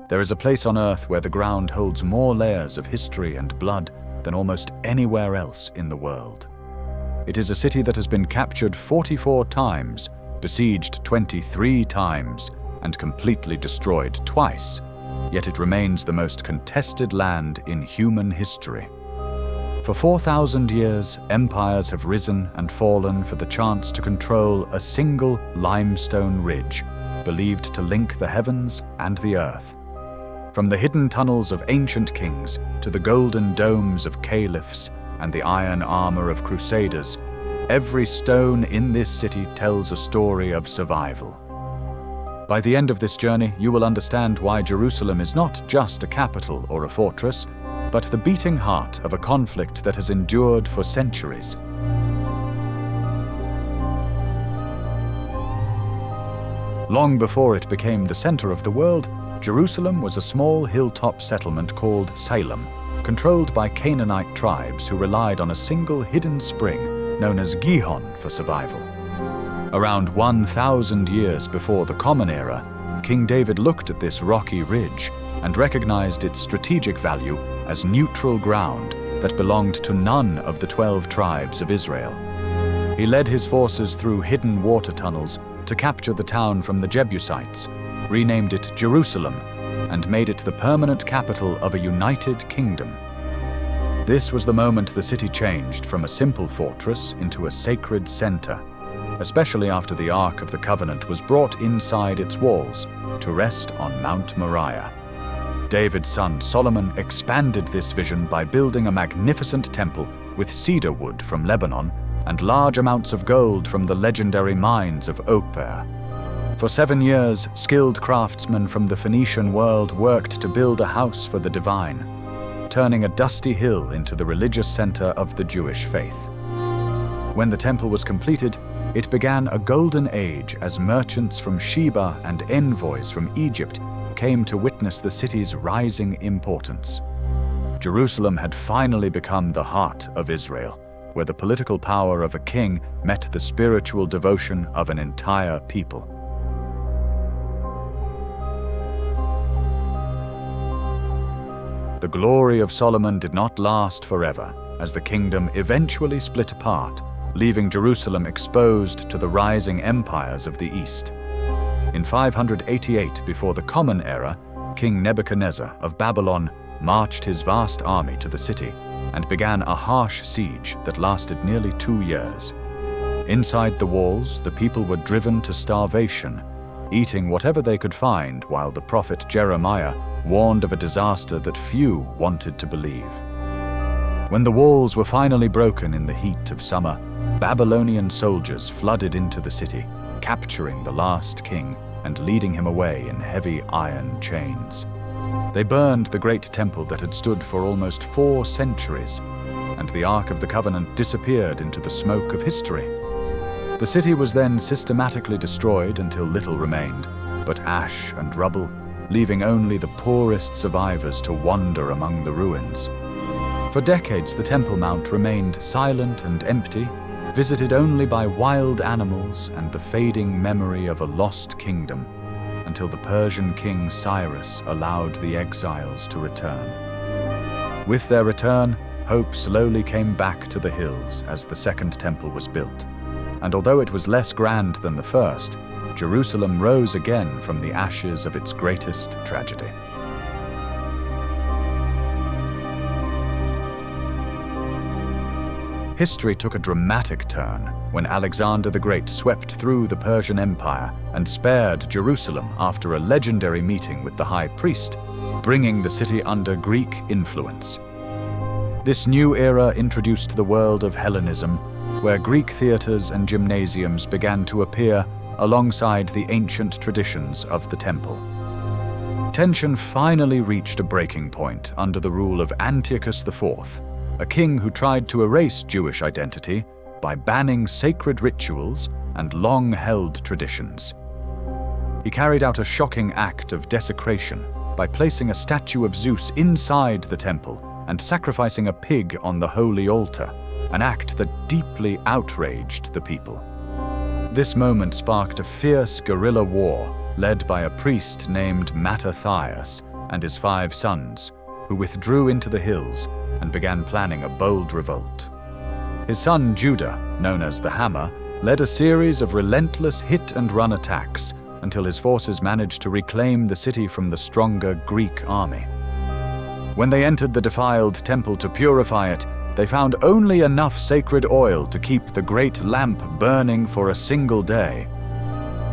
There is a place on Earth where the ground holds more layers of history and blood than almost anywhere else in the world. It is a city that has been captured 44 times, besieged 23 times, and completely destroyed twice, yet it remains the most contested land in human history. For 4,000 years, empires have risen and fallen for the chance to control a single limestone ridge, believed to link the heavens and the earth. From the hidden tunnels of ancient kings to the golden domes of caliphs and the iron armor of crusaders, every stone in this city tells a story of survival. By the end of this journey, you will understand why Jerusalem is not just a capital or a fortress, but the beating heart of a conflict that has endured for centuries. Long before it became the center of the world, Jerusalem was a small hilltop settlement called Salem, controlled by Canaanite tribes who relied on a single hidden spring known as Gihon for survival. Around 1,000 years before the Common Era, King David looked at this rocky ridge and recognized its strategic value as neutral ground that belonged to none of the 12 tribes of Israel. He led his forces through hidden water tunnels to capture the town from the Jebusites, renamed it Jerusalem, and made it the permanent capital of a united kingdom. This was the moment the city changed from a simple fortress into a sacred center, especially after the Ark of the Covenant was brought inside its walls to rest on Mount Moriah. David's son Solomon expanded this vision by building a magnificent temple with cedar wood from Lebanon and large amounts of gold from the legendary mines of Ophir. For 7 years, skilled craftsmen from the Phoenician world worked to build a house for the divine, turning a dusty hill into the religious center of the Jewish faith. When the temple was completed, it began a golden age as merchants from Sheba and envoys from Egypt came to witness the city's rising importance. Jerusalem had finally become the heart of Israel, where the political power of a king met the spiritual devotion of an entire people. The glory of Solomon did not last forever, as the kingdom eventually split apart, leaving Jerusalem exposed to the rising empires of the East. In 588 before the Common Era, King Nebuchadnezzar of Babylon marched his vast army to the city and began a harsh siege that lasted nearly 2 years. Inside the walls, the people were driven to starvation, eating whatever they could find, while the prophet Jeremiah warned of a disaster that few wanted to believe. When the walls were finally broken in the heat of summer, Babylonian soldiers flooded into the city, capturing the last king and leading him away in heavy iron chains. They burned the great temple that had stood for almost 4 centuries, and the Ark of the Covenant disappeared into the smoke of history. The city was then systematically destroyed until little remained but ash and rubble, leaving only the poorest survivors to wander among the ruins. For decades, the Temple Mount remained silent and empty, visited only by wild animals and the fading memory of a lost kingdom, until the Persian king Cyrus allowed the exiles to return. With their return, hope slowly came back to the hills as the second temple was built, and although it was less grand than the first, Jerusalem rose again from the ashes of its greatest tragedy. History took a dramatic turn when Alexander the Great swept through the Persian Empire and spared Jerusalem after a legendary meeting with the high priest, bringing the city under Greek influence. This new era introduced the world of Hellenism, where Greek theaters and gymnasiums began to appear alongside the ancient traditions of the temple. Tension finally reached a breaking point under the rule of Antiochus IV, a king who tried to erase Jewish identity by banning sacred rituals and long-held traditions. He carried out a shocking act of desecration by placing a statue of Zeus inside the temple and sacrificing a pig on the holy altar, an act that deeply outraged the people. This moment sparked a fierce guerrilla war led by a priest named Mattathias and his 5 sons, who withdrew into the hills and began planning a bold revolt. His son Judah, known as the Hammer, led a series of relentless hit-and-run attacks until his forces managed to reclaim the city from the stronger Greek army. When they entered the defiled temple to purify it, they found only enough sacred oil to keep the great lamp burning for a single day.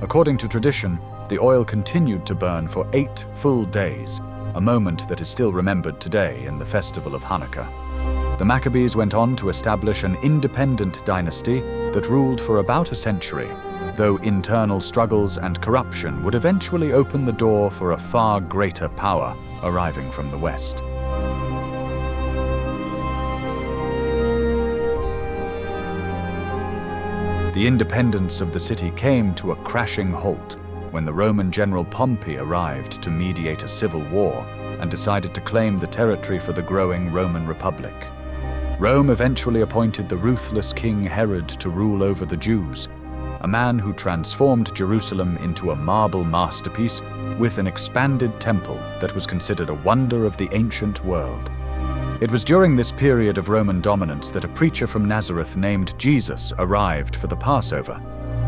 According to tradition, the oil continued to burn for 8 full days, a moment that is still remembered today in the festival of Hanukkah. The Maccabees went on to establish an independent dynasty that ruled for about a century, though internal struggles and corruption would eventually open the door for a far greater power arriving from the west. The independence of the city came to a crashing halt when the Roman general Pompey arrived to mediate a civil war and decided to claim the territory for the growing Roman Republic. Rome eventually appointed the ruthless King Herod to rule over the Jews, a man who transformed Jerusalem into a marble masterpiece with an expanded temple that was considered a wonder of the ancient world. It was during this period of Roman dominance that a preacher from Nazareth named Jesus arrived for the Passover,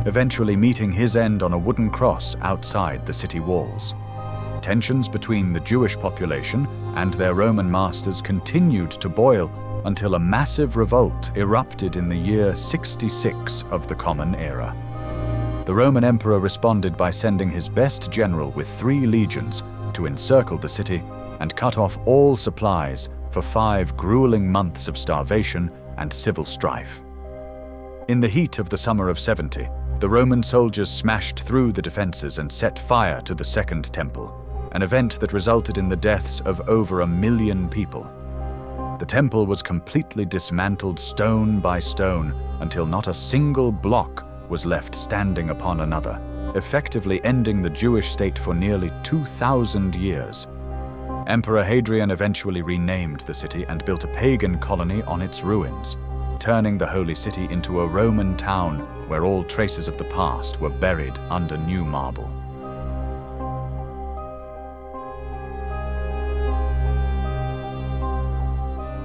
eventually meeting his end on a wooden cross outside the city walls. Tensions between the Jewish population and their Roman masters continued to boil until a massive revolt erupted in the year 66 of the Common Era. The Roman emperor responded by sending his best general with 3 legions to encircle the city and cut off all supplies for 5 grueling months of starvation and civil strife. In the heat of the summer of 70, the Roman soldiers smashed through the defenses and set fire to the Second Temple, an event that resulted in the deaths of over 1 million people. The temple was completely dismantled stone by stone until not a single block was left standing upon another, effectively ending the Jewish state for nearly 2,000 years. Emperor Hadrian eventually renamed the city and built a pagan colony on its ruins, turning the holy city into a Roman town where all traces of the past were buried under new marble.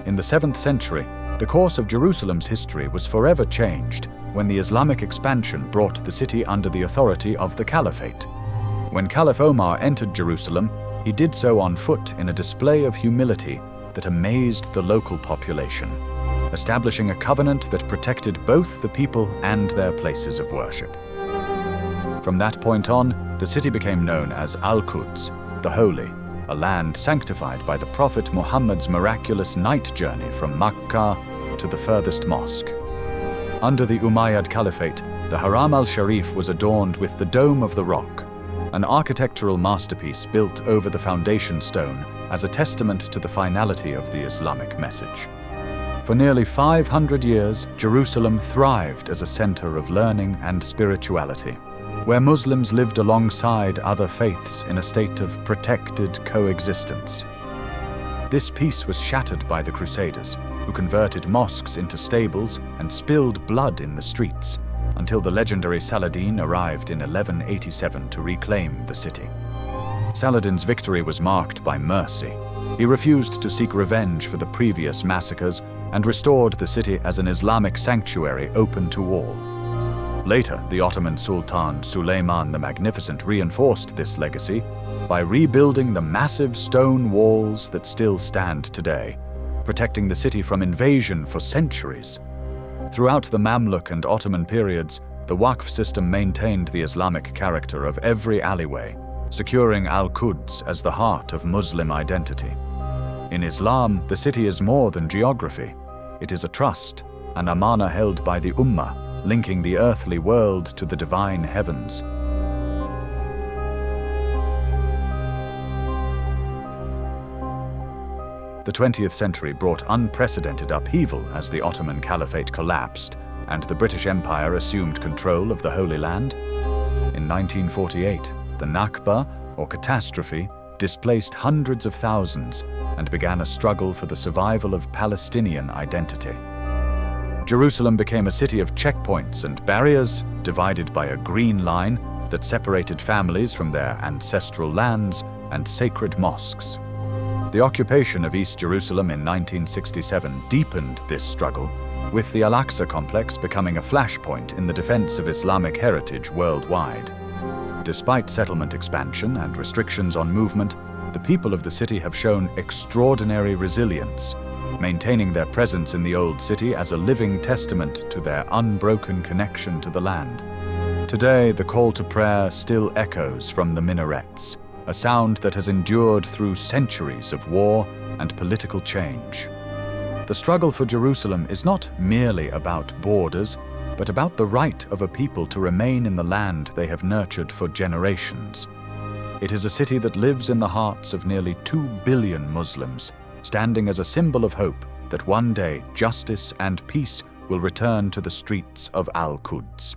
In the 7th century, the course of Jerusalem's history was forever changed when the Islamic expansion brought the city under the authority of the Caliphate. When Caliph Omar entered Jerusalem, he did so on foot in a display of humility that amazed the local population, establishing a covenant that protected both the people and their places of worship. From that point on, the city became known as Al-Quds, the Holy, a land sanctified by the Prophet Muhammad's miraculous night journey from Makkah to the furthest mosque. Under the Umayyad Caliphate, the Haram al-Sharif was adorned with the Dome of the Rock, an architectural masterpiece built over the foundation stone as a testament to the finality of the Islamic message. For nearly 500 years, Jerusalem thrived as a center of learning and spirituality, where Muslims lived alongside other faiths in a state of protected coexistence. This peace was shattered by the Crusaders, who converted mosques into stables and spilled blood in the streets, until the legendary Saladin arrived in 1187 to reclaim the city. Saladin's victory was marked by mercy. He refused to seek revenge for the previous massacres and restored the city as an Islamic sanctuary open to all. Later, the Ottoman Sultan Suleiman the Magnificent reinforced this legacy by rebuilding the massive stone walls that still stand today, protecting the city from invasion for centuries. Throughout the Mamluk and Ottoman periods, the Waqf system maintained the Islamic character of every alleyway, securing Al-Quds as the heart of Muslim identity. In Islam, the city is more than geography. It is a trust, an amana held by the Ummah, linking the earthly world to the divine heavens. The 20th century brought unprecedented upheaval as the Ottoman Caliphate collapsed and the British Empire assumed control of the Holy Land. In 1948, the Nakba, or catastrophe, displaced hundreds of thousands and began a struggle for the survival of Palestinian identity. Jerusalem became a city of checkpoints and barriers, divided by a green line, that separated families from their ancestral lands and sacred mosques. The occupation of East Jerusalem in 1967 deepened this struggle, with the Al-Aqsa complex becoming a flashpoint in the defense of Islamic heritage worldwide. Despite settlement expansion and restrictions on movement, the people of the city have shown extraordinary resilience, maintaining their presence in the Old City as a living testament to their unbroken connection to the land. Today, the call to prayer still echoes from the minarets, a sound that has endured through centuries of war and political change. The struggle for Jerusalem is not merely about borders, but about the right of a people to remain in the land they have nurtured for generations. It is a city that lives in the hearts of nearly 2 billion Muslims, standing as a symbol of hope that one day justice and peace will return to the streets of Al-Quds.